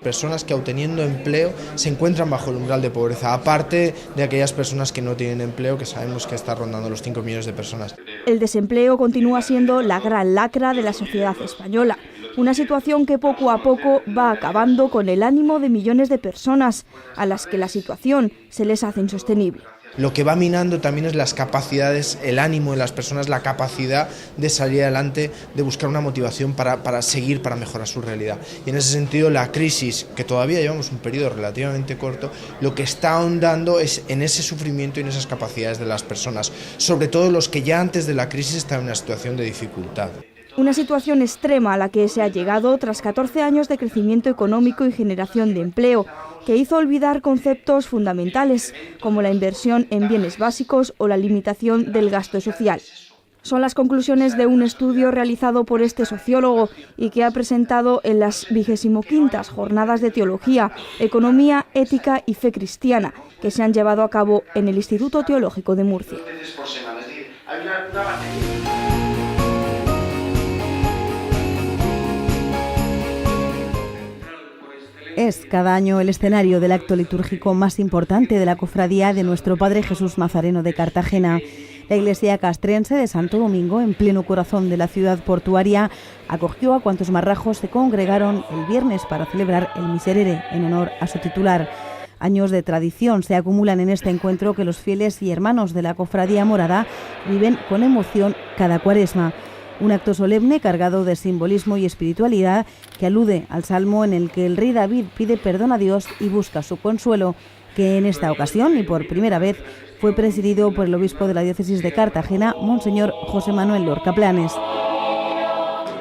Personas que obteniendo empleo se encuentran bajo el umbral de pobreza, aparte de aquellas personas que no tienen empleo, que sabemos que está rondando los 5 millones de personas. El desempleo continúa siendo la gran lacra de la sociedad española, una situación que poco a poco va acabando con el ánimo de millones de personas a las que la situación se les hace insostenible. Lo que va minando también es las capacidades, el ánimo de las personas, la capacidad de salir adelante, de buscar una motivación para seguir, para mejorar su realidad. Y en ese sentido la crisis, que todavía llevamos un periodo relativamente corto, lo que está ahondando es en ese sufrimiento y en esas capacidades de las personas, sobre todo los que ya antes de la crisis estaban en una situación de dificultad. Una situación extrema a la que se ha llegado tras 14 años de crecimiento económico y generación de empleo, que hizo olvidar conceptos fundamentales como la inversión en bienes básicos o la limitación del gasto social. Son las conclusiones de un estudio realizado por este sociólogo y que ha presentado en las 25ª Jornadas de Teología, Economía, Ética y Fe Cristiana, que se han llevado a cabo en el Instituto Teológico de Murcia. Es cada año el escenario del acto litúrgico más importante de la cofradía de nuestro Padre Jesús Nazareno de Cartagena. La iglesia castrense de Santo Domingo, en pleno corazón de la ciudad portuaria, acogió a cuantos marrajos se congregaron el viernes para celebrar el Miserere en honor a su titular. Años de tradición se acumulan en este encuentro que los fieles y hermanos de la cofradía morada viven con emoción cada Cuaresma. Un acto solemne cargado de simbolismo y espiritualidad que alude al salmo en el que el rey David pide perdón a Dios y busca su consuelo, que en esta ocasión y por primera vez fue presidido por el obispo de la diócesis de Cartagena, Monseñor José Manuel Lorca Planes.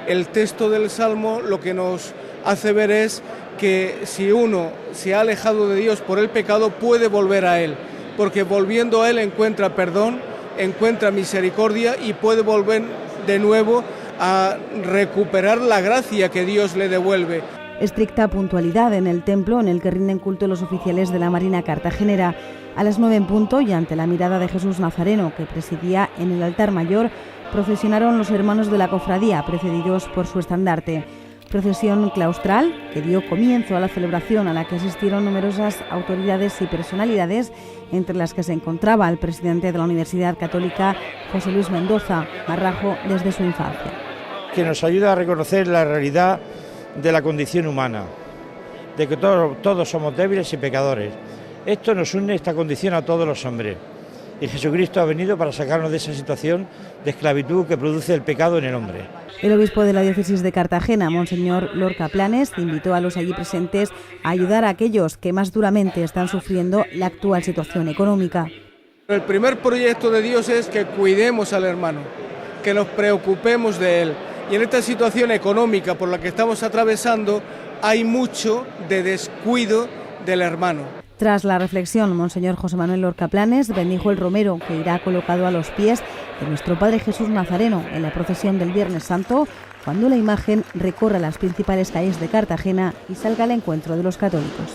El texto del salmo lo que nos hace ver es que si uno se ha alejado de Dios por el pecado, puede volver a Él, porque volviendo a Él encuentra perdón, encuentra misericordia y puede volver de nuevo a recuperar la gracia que Dios le devuelve. Estricta puntualidad en el templo en el que rinden culto los oficiales de la Marina cartagenera. A las 9 en punto y ante la mirada de Jesús Nazareno, que presidía en el altar mayor, procesionaron los hermanos de la cofradía, precedidos por su estandarte. Procesión claustral que dio comienzo a la celebración, a la que asistieron numerosas autoridades y personalidades, entre las que se encontraba el presidente de la Universidad Católica, José Luis Mendoza, marrajo desde su infancia. Que nos ayuda a reconocer la realidad de la condición humana, de que todos somos débiles y pecadores. Esto nos une, esta condición, a todos los hombres. Y Jesucristo ha venido para sacarnos de esa situación de esclavitud que produce el pecado en el hombre. El obispo de la diócesis de Cartagena, Monseñor Lorca Planes, invitó a los allí presentes a ayudar a aquellos que más duramente están sufriendo la actual situación económica. El primer proyecto de Dios es que cuidemos al hermano, que nos preocupemos de él. Y en esta situación económica por la que estamos atravesando hay mucho de descuido del hermano. Tras la reflexión, Monseñor José Manuel Lorca Planes bendijo el romero que irá colocado a los pies de nuestro Padre Jesús Nazareno en la procesión del Viernes Santo, cuando la imagen recorra las principales calles de Cartagena y salga al encuentro de los católicos.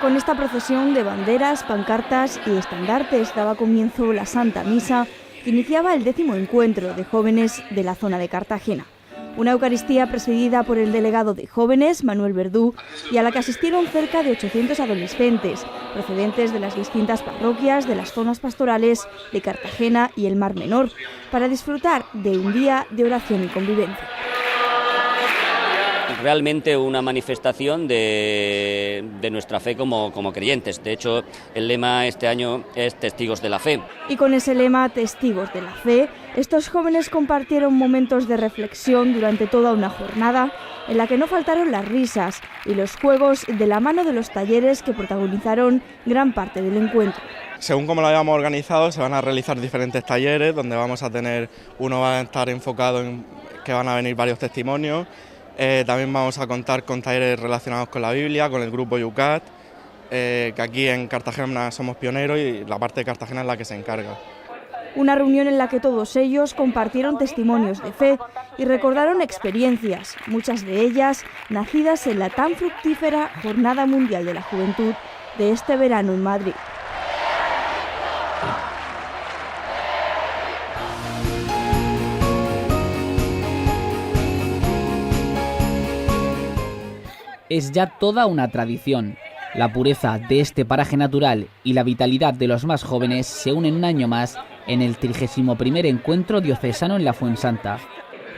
Con esta procesión de banderas, pancartas y estandartes daba comienzo la Santa Misa, que iniciaba el 10º encuentro de jóvenes de la zona de Cartagena. Una Eucaristía presidida por el delegado de jóvenes, Manuel Verdú, y a la que asistieron cerca de 800 adolescentes, procedentes de las distintas parroquias de las zonas pastorales de Cartagena y el Mar Menor, para disfrutar de un día de oración y convivencia. Realmente una manifestación de nuestra fe como creyentes. De hecho, el lema este año es Testigos de la Fe. Y con ese lema, Testigos de la Fe, estos jóvenes compartieron momentos de reflexión durante toda una jornada en la que no faltaron las risas y los juegos de la mano de los talleres que protagonizaron gran parte del encuentro. Según como lo hayamos organizado, se van a realizar diferentes talleres donde vamos a tener, uno va a estar enfocado en que van a venir varios testimonios. También vamos a contar con talleres relacionados con la Biblia, con el grupo Yucat, que aquí en Cartagena somos pioneros y la parte de Cartagena es la que se encarga. Una reunión en la que todos ellos compartieron testimonios de fe y recordaron experiencias, muchas de ellas nacidas en la tan fructífera Jornada Mundial de la Juventud de este verano en Madrid. Es ya toda una tradición. La pureza de este paraje natural y la vitalidad de los más jóvenes se unen un año más en el 31º encuentro diocesano en la Fuensanta,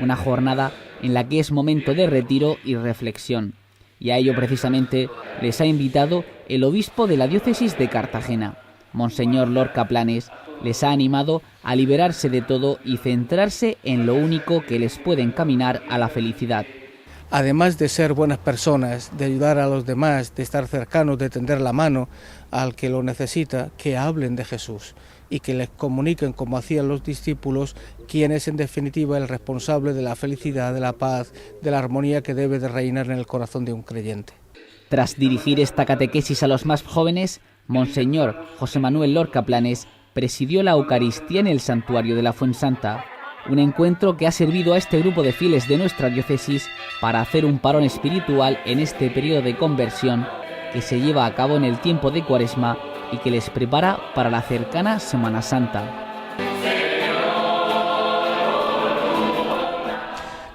una jornada en la que es momento de retiro y reflexión, y a ello precisamente les ha invitado el obispo de la diócesis de Cartagena. Monseñor Lorca Planes les ha animado a liberarse de todo y centrarse en lo único que les puede encaminar a la felicidad. Además de ser buenas personas, de ayudar a los demás, de estar cercanos, de tender la mano al que lo necesita, que hablen de Jesús y que les comuniquen, como hacían los discípulos, quién es en definitiva el responsable de la felicidad, de la paz, de la armonía que debe de reinar en el corazón de un creyente. Tras dirigir esta catequesis a los más jóvenes, Monseñor José Manuel Lorca Planes presidió la Eucaristía en el santuario de la Fuensanta, un encuentro que ha servido a este grupo de fieles de nuestra diócesis para hacer un parón espiritual en este periodo de conversión que se lleva a cabo en el tiempo de Cuaresma y que les prepara para la cercana Semana Santa.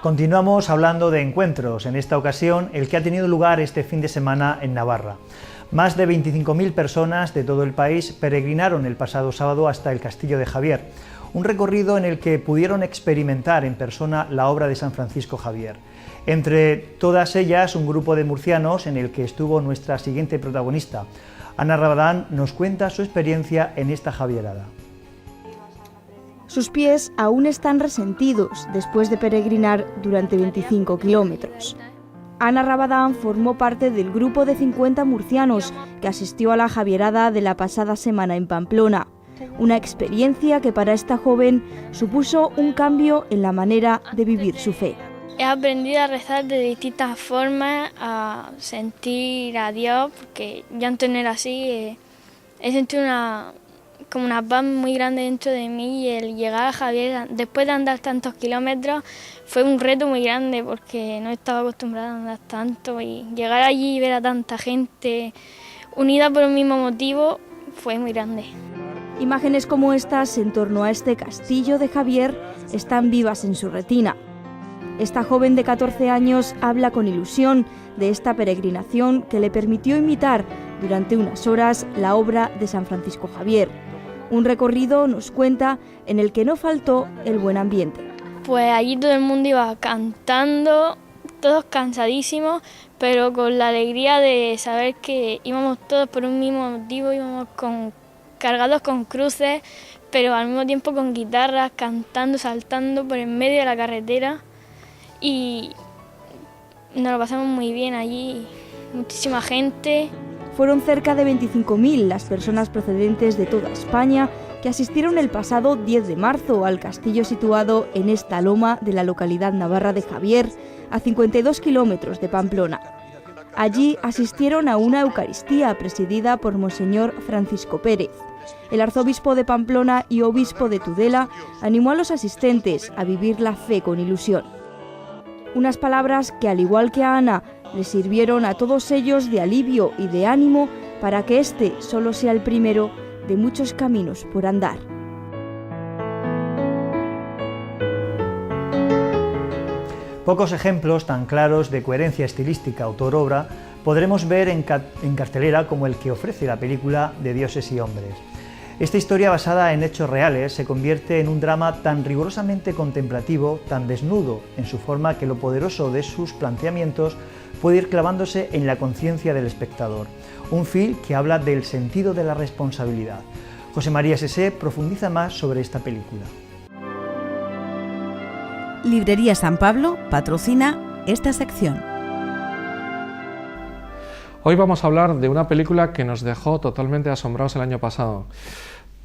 Continuamos hablando de encuentros, en esta ocasión el que ha tenido lugar este fin de semana en Navarra. Más de 25.000 personas de todo el país peregrinaron el pasado sábado hasta el Castillo de Javier, un recorrido en el que pudieron experimentar en persona la obra de San Francisco Javier. Entre todas ellas, un grupo de murcianos en el que estuvo nuestra siguiente protagonista. Ana Rabadán nos cuenta su experiencia en esta Javierada. Sus pies aún están resentidos después de peregrinar durante 25 kilómetros. Ana Rabadán formó parte del grupo de 50 murcianos que asistió a la Javierada de la pasada semana en Pamplona. Una experiencia que para esta joven supuso un cambio en la manera de vivir su fe. He aprendido a rezar de distintas formas, a sentir a Dios, porque yo antes no era así. He sentido como una paz muy grande dentro de mí, y el llegar a Javier, después de andar tantos kilómetros, fue un reto muy grande porque no estaba acostumbrada a andar tanto, y llegar allí y ver a tanta gente unida por un mismo motivo fue muy grande. Imágenes como estas en torno a este castillo de Javier están vivas en su retina. Esta joven de 14 años habla con ilusión de esta peregrinación que le permitió imitar durante unas horas la obra de San Francisco Javier. Un recorrido, nos cuenta, en el que no faltó el buen ambiente. Pues allí todo el mundo iba cantando, todos cansadísimos, pero con la alegría de saber que íbamos todos por un mismo motivo, íbamos cargados con cruces, pero al mismo tiempo con guitarras, cantando, saltando por en medio de la carretera, y nos lo pasamos muy bien allí, muchísima gente. Fueron cerca de 25.000 las personas procedentes de toda España que asistieron el pasado 10 de marzo al castillo situado en esta loma de la localidad navarra de Javier, a 52 kilómetros de Pamplona. Allí asistieron a una Eucaristía presidida por Monseñor Francisco Pérez. El arzobispo de Pamplona y obispo de Tudela animó a los asistentes a vivir la fe con ilusión. Unas palabras que, al igual que a Ana, les sirvieron a todos ellos de alivio y de ánimo para que este solo sea el primero de muchos caminos por andar. Pocos ejemplos tan claros de coherencia estilística autor-obra podremos ver en cartelera como el que ofrece la película de Dioses y Hombres. Esta historia, basada en hechos reales, se convierte en un drama tan rigurosamente contemplativo, tan desnudo en su forma, que lo poderoso de sus planteamientos puede ir clavándose en la conciencia del espectador. Un film que habla del sentido de la responsabilidad. José María Sesé profundiza más sobre esta película. Librería San Pablo patrocina esta sección. Hoy vamos a hablar de una película que nos dejó totalmente asombrados el año pasado.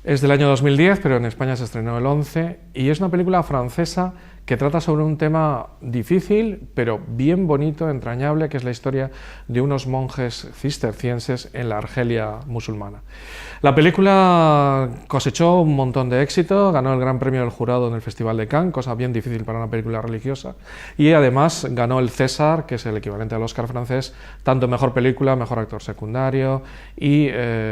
Es del año 2010, pero en España se estrenó el 11, y es una película francesa que trata sobre un tema difícil, pero bien bonito, entrañable, que es la historia de unos monjes cistercienses en la Argelia musulmana. La película cosechó un montón de éxito, ganó el Gran Premio del Jurado en el Festival de Cannes, cosa bien difícil para una película religiosa, y además ganó el César, que es el equivalente al Oscar francés, tanto mejor película, mejor actor secundario y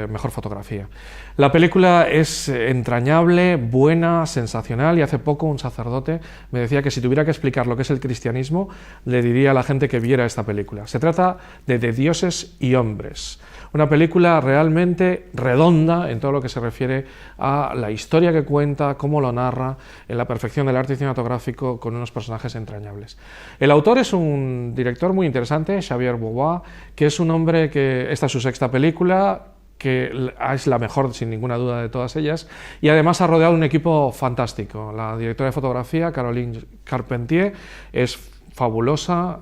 mejor fotografía. La película es entrañable, buena, sensacional, y hace poco un sacerdote me decía que si tuviera que explicar lo que es el cristianismo, le diría a la gente que viera esta película. Se trata de Dioses y Hombres, una película realmente redonda en todo lo que se refiere a la historia que cuenta, cómo lo narra, en la perfección del arte cinematográfico, con unos personajes entrañables. El autor es un director muy interesante, Xavier Bourgois, que es un hombre que esta es su sexta película, que es la mejor sin ninguna duda de todas ellas, y además ha rodeado un equipo fantástico. La directora de fotografía, Caroline Carpentier, es fabulosa,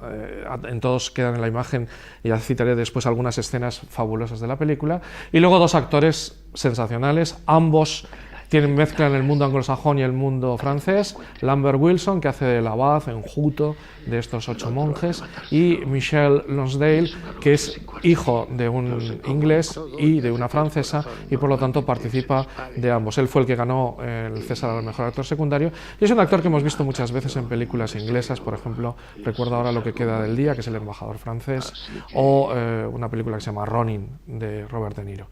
en todos quedan en la imagen, y ya citaré después algunas escenas fabulosas de la película, y luego dos actores sensacionales, ambos mezclan el mundo anglosajón y el mundo francés. Lambert Wilson, que hace del abad enjuto de estos 8 monjes, y Michel Lonsdale, que es hijo de un inglés y de una francesa, y por lo tanto participa de ambos. Él fue el que ganó el César al mejor actor secundario, y es un actor que hemos visto muchas veces en películas inglesas. Por ejemplo, recuerdo ahora Lo que queda del día, que es El embajador francés, o una película que se llama Ronin, de Robert De Niro.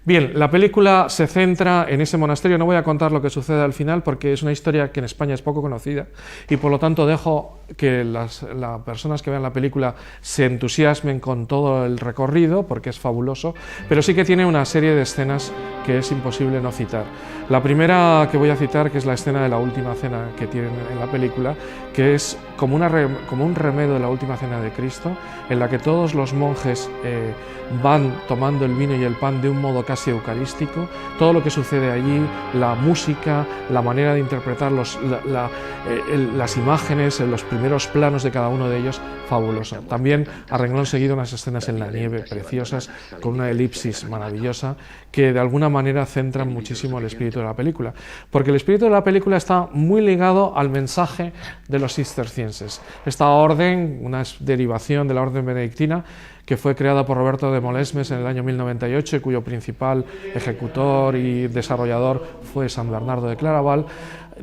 Bien, la película se centra en ese monasterio. No voy a contar lo que sucede al final porque es una historia que en España es poco conocida, y por lo tanto dejo que las personas que vean la película se entusiasmen con todo el recorrido, porque es fabuloso, pero sí que tiene una serie de escenas que es imposible no citar. La primera que voy a citar, que es la escena de la última cena que tienen en la película, que es como un remedo de la última cena de Cristo, en la que todos los monjes van tomando el vino y el pan de un modo casi eucarístico. Todo lo que sucede allí, la música, la manera de interpretar las imágenes, los primeros planos de cada uno de ellos, fabuloso. También a renglón seguido unas escenas en la nieve preciosas, con una elipsis maravillosa, que de alguna manera centran muchísimo el espíritu de la película, porque el espíritu de la película está muy ligado al mensaje de los cistercienses. Esta orden, una derivación de la orden benedictina, que fue creada por Roberto de Molesmes en el año 1098 y cuyo principal ejecutor y desarrollador fue San Bernardo de Claraval.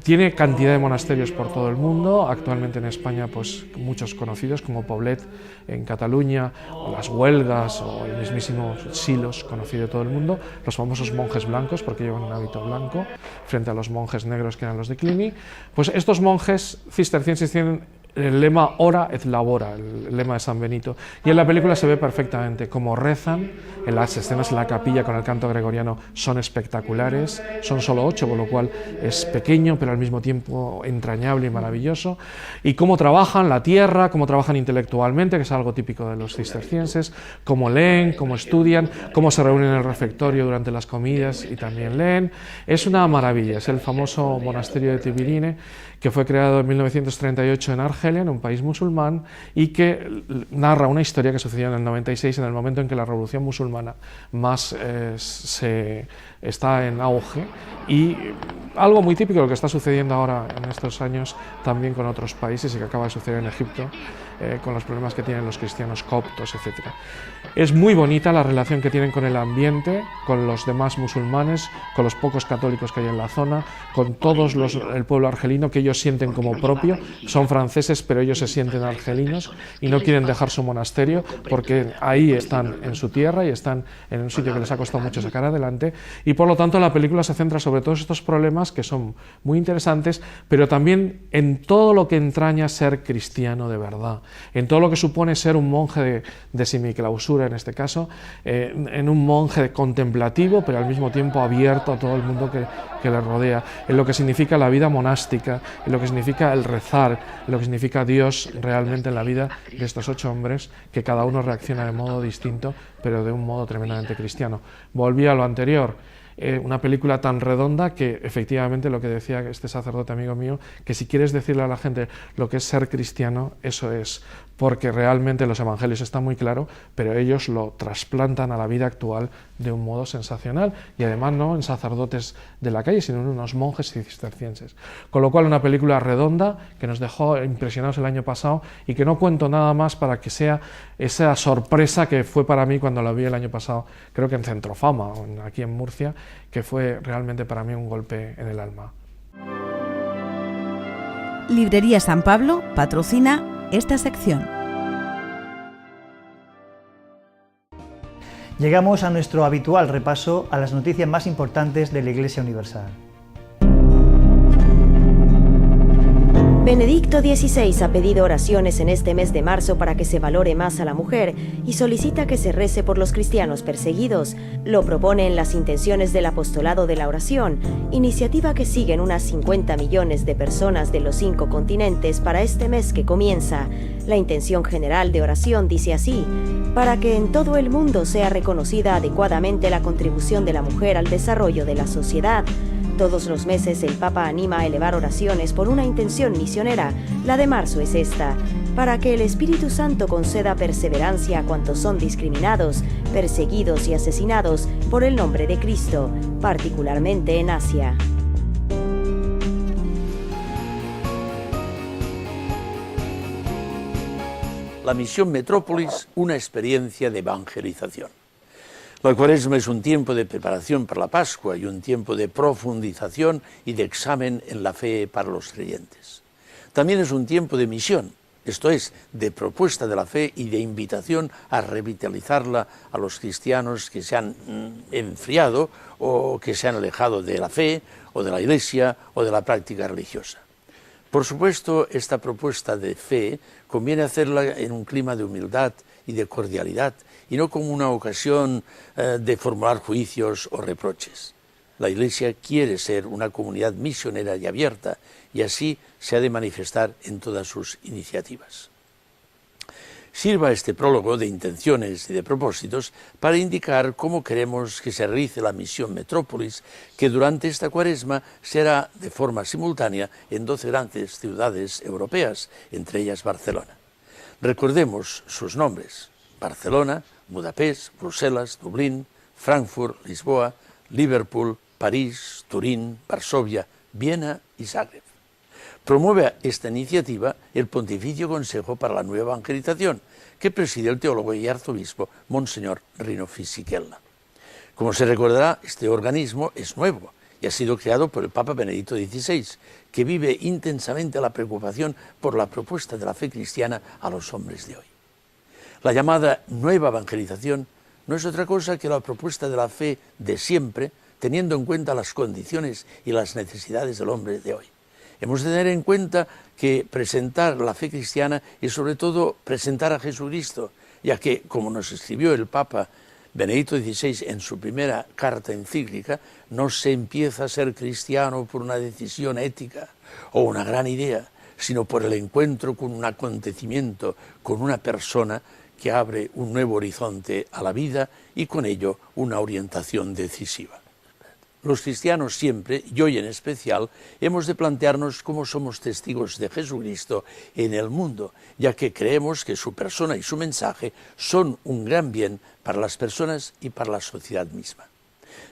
Tiene cantidad de monasterios por todo el mundo, actualmente en España pues muchos conocidos como Poblet en Cataluña, o las Huelgas o el mismísimo Silos, conocido de todo el mundo, los famosos monjes blancos porque llevan un hábito blanco frente a los monjes negros que eran los de Cluny. Pues estos monjes cistercienses tienen el lema Ora et Labora, el lema de San Benito, y en la película se ve perfectamente cómo rezan. En las escenas en la capilla con el canto gregoriano son espectaculares, son solo 8, con lo cual es pequeño pero al mismo tiempo entrañable y maravilloso, y cómo trabajan la tierra, cómo trabajan intelectualmente, que es algo típico de los cistercienses, cómo leen, cómo estudian, cómo se reúnen en el refectorio durante las comidas y también leen. Es una maravilla, es el famoso monasterio de Tiberine, que fue creado en 1938 en Argelia, en un país musulmán, y que narra una historia que sucedió en el 96, en el momento en que la revolución musulmana más está en auge, y algo muy típico de lo que está sucediendo ahora en estos años también con otros países y que acaba de suceder en Egipto, con los problemas que tienen los cristianos coptos, etc. Es muy bonita la relación que tienen con el ambiente, con los demás musulmanes, con los pocos católicos que hay en la zona, con todos el pueblo argelino que ellos sienten como propio. Son franceses pero ellos se sienten argelinos y no quieren dejar su monasterio porque ahí están en su tierra y están en un sitio que les ha costado mucho sacar adelante, y por lo tanto la película se centra sobre todos estos problemas que son muy interesantes, pero también en todo lo que entraña ser cristiano de verdad, en todo lo que supone ser un monje de semiclausura en este caso, en un monje contemplativo pero al mismo tiempo abierto a todo el mundo que le rodea, en lo que significa la vida monástica, en lo que significa el rezar, en lo que significa Dios realmente en la vida de estos 8 hombres, que cada uno reacciona de modo distinto pero de un modo tremendamente cristiano. Volví a lo anterior. Una película tan redonda que efectivamente lo que decía este sacerdote amigo mío, que si quieres decirle a la gente lo que es ser cristiano, eso es, porque realmente los evangelios están muy claros, pero ellos lo trasplantan a la vida actual de un modo sensacional, y además no en sacerdotes de la calle, sino en unos monjes cistercienses. Con lo cual una película redonda que nos dejó impresionados el año pasado, y que no cuento nada más para que sea esa sorpresa que fue para mí cuando la vi el año pasado, creo que en Centrofama, aquí en Murcia, que fue realmente para mí un golpe en el alma. Librería San Pablo patrocina esta sección. Llegamos a nuestro habitual repaso a las noticias más importantes de la Iglesia Universal. Benedicto XVI ha pedido oraciones en este mes de marzo para que se valore más a la mujer y solicita que se rece por los cristianos perseguidos. Lo propone en las intenciones del Apostolado de la Oración, iniciativa que siguen unas 50 millones de personas de los 5 continentes para este mes que comienza. La intención general de oración dice así: para que en todo el mundo sea reconocida adecuadamente la contribución de la mujer al desarrollo de la sociedad. Todos los meses el Papa anima a elevar oraciones por una intención misionera. La de marzo es esta: para que el Espíritu Santo conceda perseverancia a cuantos son discriminados, perseguidos y asesinados por el nombre de Cristo, particularmente en Asia. La misión Metrópolis, una experiencia de evangelización. La Cuaresma es un tiempo de preparación para la Pascua y un tiempo de profundización y de examen en la fe para los creyentes. También es un tiempo de misión, esto es, de propuesta de la fe y de invitación a revitalizarla a los cristianos que se han enfriado o que se han alejado de la fe o de la Iglesia o de la práctica religiosa. Por supuesto, esta propuesta de fe conviene hacerla en un clima de humildad y de cordialidad, y no como una ocasión de formular juicios o reproches. La Iglesia quiere ser una comunidad misionera y abierta, y así se ha de manifestar en todas sus iniciativas. Sirva este prólogo de intenciones y de propósitos para indicar cómo queremos que se realice la misión Metrópolis, que durante esta Cuaresma será de forma simultánea en 12 grandes ciudades europeas, entre ellas Barcelona. Recordemos sus nombres: Barcelona, Budapest, Bruselas, Dublín, Frankfurt, Lisboa, Liverpool, París, Turín, Varsovia, Viena y Zagreb. Promueve esta iniciativa el Pontificio Consejo para la Nueva Evangelización, que preside el teólogo y arzobispo Monseñor Rino Fisichella. Como se recordará, este organismo es nuevo y ha sido creado por el Papa Benedicto XVI, que vive intensamente la preocupación por la propuesta de la fe cristiana a los hombres de hoy. La llamada nueva evangelización no es otra cosa que la propuesta de la fe de siempre, teniendo en cuenta las condiciones y las necesidades del hombre de hoy. Hemos de tener en cuenta que presentar la fe cristiana es sobre todo presentar a Jesucristo, ya que, como nos escribió el Papa Benedicto XVI en su primera carta encíclica, no se empieza a ser cristiano por una decisión ética o una gran idea, sino por el encuentro con un acontecimiento, con una persona que abre un nuevo horizonte a la vida y con ello una orientación decisiva. Los cristianos siempre, y hoy en especial, hemos de plantearnos cómo somos testigos de Jesucristo en el mundo, ya que creemos que su persona y su mensaje son un gran bien para las personas y para la sociedad misma.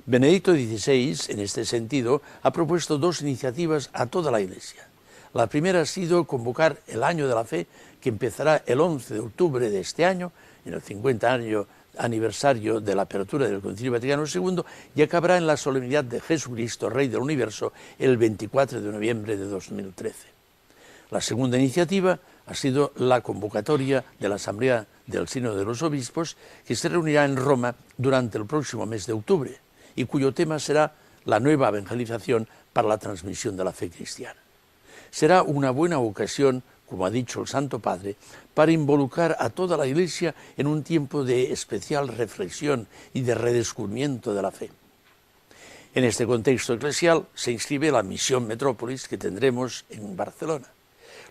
Benedicto XVI, en este sentido, ha propuesto dos iniciativas a toda la Iglesia. La primera ha sido convocar el Año de la Fe, que empezará el 11 de octubre de este año, en el 50 aniversario de la apertura del Concilio Vaticano II, y acabará en la solemnidad de Jesucristo, Rey del Universo, el 24 de noviembre de 2013. La segunda iniciativa ha sido la convocatoria de la Asamblea del Sínodo de los Obispos, que se reunirá en Roma durante el próximo mes de octubre, y cuyo tema será la nueva evangelización para la transmisión de la fe cristiana. Será una buena ocasión, como ha dicho el Santo Padre, para involucrar a toda la Iglesia en un tiempo de especial reflexión y de redescubrimiento de la fe. En este contexto eclesial se inscribe la Misión Metrópolis que tendremos en Barcelona.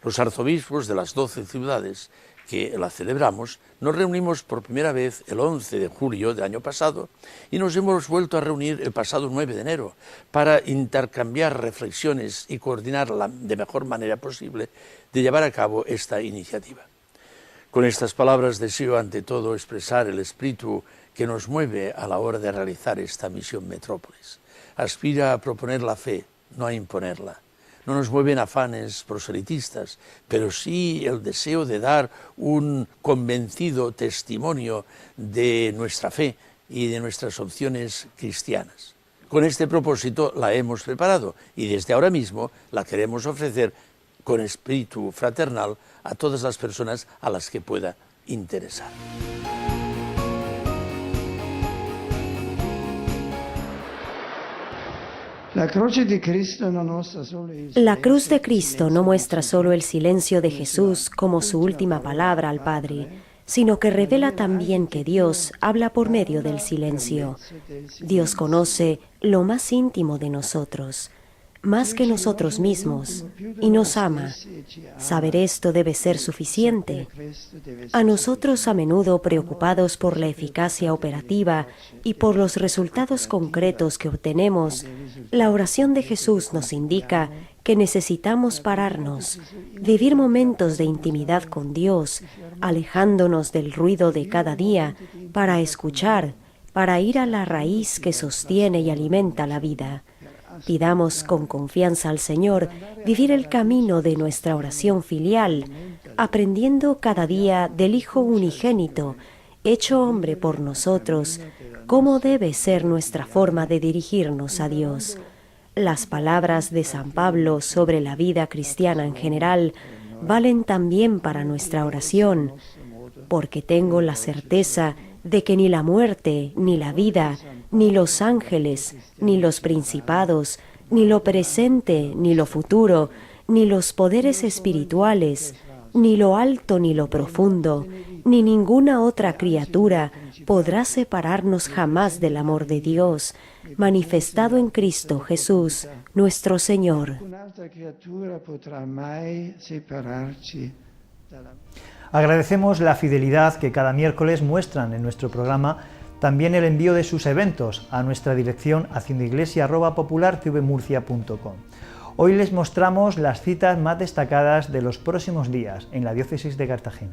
Los arzobispos de las 12 ciudades que la celebramos nos reunimos por primera vez el 11 de julio del año pasado y nos hemos vuelto a reunir el pasado 9 de enero para intercambiar reflexiones y coordinar de mejor manera posible de llevar a cabo esta iniciativa. Con estas palabras deseo ante todo expresar el espíritu que nos mueve a la hora de realizar esta Misión Metrópolis. Aspira a proponer la fe, no a imponerla. No nos mueven afanes proselitistas, pero sí el deseo de dar un convencido testimonio de nuestra fe y de nuestras opciones cristianas. Con este propósito la hemos preparado y desde ahora mismo la queremos ofrecer con espíritu fraternal a todas las personas a las que pueda interesar. La cruz de Cristo no muestra solo el silencio de Jesús como su última palabra al Padre, sino que revela también que Dios habla por medio del silencio. Dios conoce lo más íntimo de nosotros, más que nosotros mismos, y nos ama. Saber esto debe ser suficiente. A nosotros, a menudo preocupados por la eficacia operativa y por los resultados concretos que obtenemos, la oración de Jesús nos indica que necesitamos pararnos, vivir momentos de intimidad con Dios, alejándonos del ruido de cada día para escuchar, para ir a la raíz que sostiene y alimenta la vida. Pidamos con confianza al Señor vivir el camino de nuestra oración filial, aprendiendo cada día del Hijo unigénito, hecho hombre por nosotros, cómo debe ser nuestra forma de dirigirnos a Dios. Las palabras de San Pablo sobre la vida cristiana en general valen también para nuestra oración, porque tengo la certeza de que ni la muerte, ni la vida, ni los ángeles, ni los principados, ni lo presente, ni lo futuro, ni los poderes espirituales, ni lo alto ni lo profundo, ni ninguna otra criatura podrá separarnos jamás del amor de Dios, manifestado en Cristo Jesús, nuestro Señor. Agradecemos la fidelidad que cada miércoles muestran en nuestro programa, también el envío de sus eventos a nuestra dirección haciendoiglesia@populartvmurcia.com. Hoy les mostramos las citas más destacadas de los próximos días en la diócesis de Cartagena.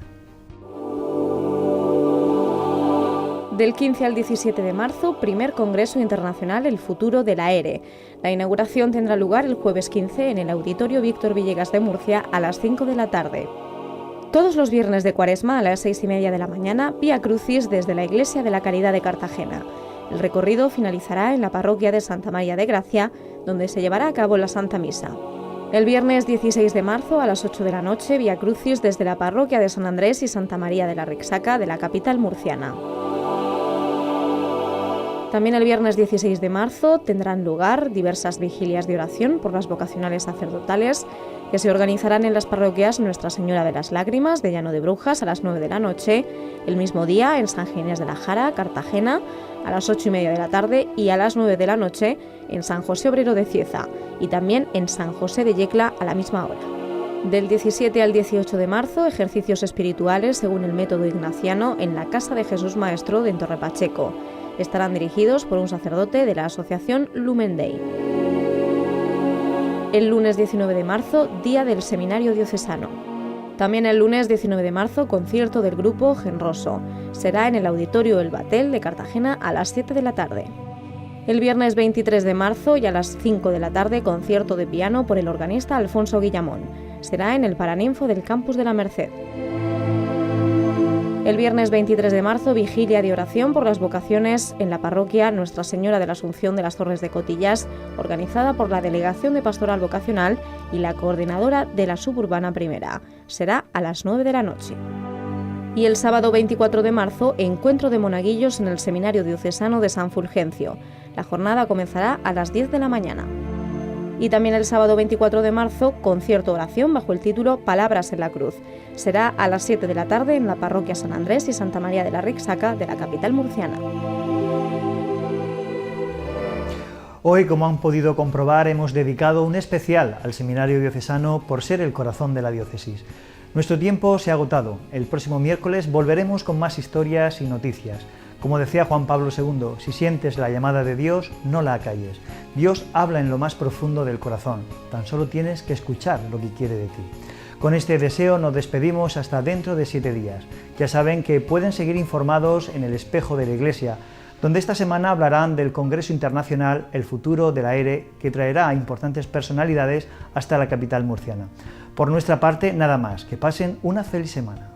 Del 15 al 17 de marzo, primer Congreso Internacional El Futuro de la ERE. La inauguración tendrá lugar el jueves 15 en el Auditorio Víctor Villegas de Murcia a las 5 de la tarde. Todos los viernes de Cuaresma a las 6:30 de la mañana, Vía Crucis desde la Iglesia de la Caridad de Cartagena. El recorrido finalizará en la parroquia de Santa María de Gracia, donde se llevará a cabo la Santa Misa. El viernes 16 de marzo a las 8 de la noche, Vía Crucis desde la parroquia de San Andrés y Santa María de la Rixaca de la capital murciana. También el viernes 16 de marzo tendrán lugar diversas vigilias de oración por las vocacionales sacerdotales que se organizarán en las parroquias Nuestra Señora de las Lágrimas de Llano de Brujas a las 9 de la noche, el mismo día en San Ginés de la Jara, Cartagena, a las 8:30 de la tarde y a las 9 de la noche en San José Obrero de Cieza y también en San José de Yecla a la misma hora. Del 17 al 18 de marzo, ejercicios espirituales según el método ignaciano en la Casa de Jesús Maestro de Torre Pacheco. Estarán dirigidos por un sacerdote de la asociación Lumen Dei. El lunes 19 de marzo, día del Seminario Diocesano. También el lunes 19 de marzo, concierto del grupo Genroso. Será en el Auditorio El Batel de Cartagena a las 7 de la tarde. El viernes 23 de marzo y a las 5 de la tarde, concierto de piano por el organista Alfonso Guillamón. Será en el Paraninfo del Campus de la Merced. El viernes 23 de marzo, vigilia de oración por las vocaciones en la parroquia Nuestra Señora de la Asunción de las Torres de Cotillas, organizada por la Delegación de Pastoral Vocacional y la coordinadora de la Suburbana Primera. Será a las 9 de la noche. Y el sábado 24 de marzo, encuentro de monaguillos en el Seminario Diocesano de San Fulgencio. La jornada comenzará a las 10 de la mañana. Y también el sábado 24 de marzo, concierto oración bajo el título Palabras en la Cruz. Será a las 7 de la tarde en la parroquia San Andrés y Santa María de la Rixaca de la capital murciana. Hoy, como han podido comprobar, hemos dedicado un especial al Seminario Diocesano por ser el corazón de la diócesis. Nuestro tiempo se ha agotado. El próximo miércoles volveremos con más historias y noticias. Como decía Juan Pablo II, si sientes la llamada de Dios, no la acalles. Dios habla en lo más profundo del corazón. Tan solo tienes que escuchar lo que quiere de ti. Con este deseo nos despedimos hasta dentro de 7 días. Ya saben que pueden seguir informados en el Espejo de la Iglesia, donde esta semana hablarán del Congreso Internacional El Futuro de la ERE, que traerá a importantes personalidades hasta la capital murciana. Por nuestra parte, nada más. Que pasen una feliz semana.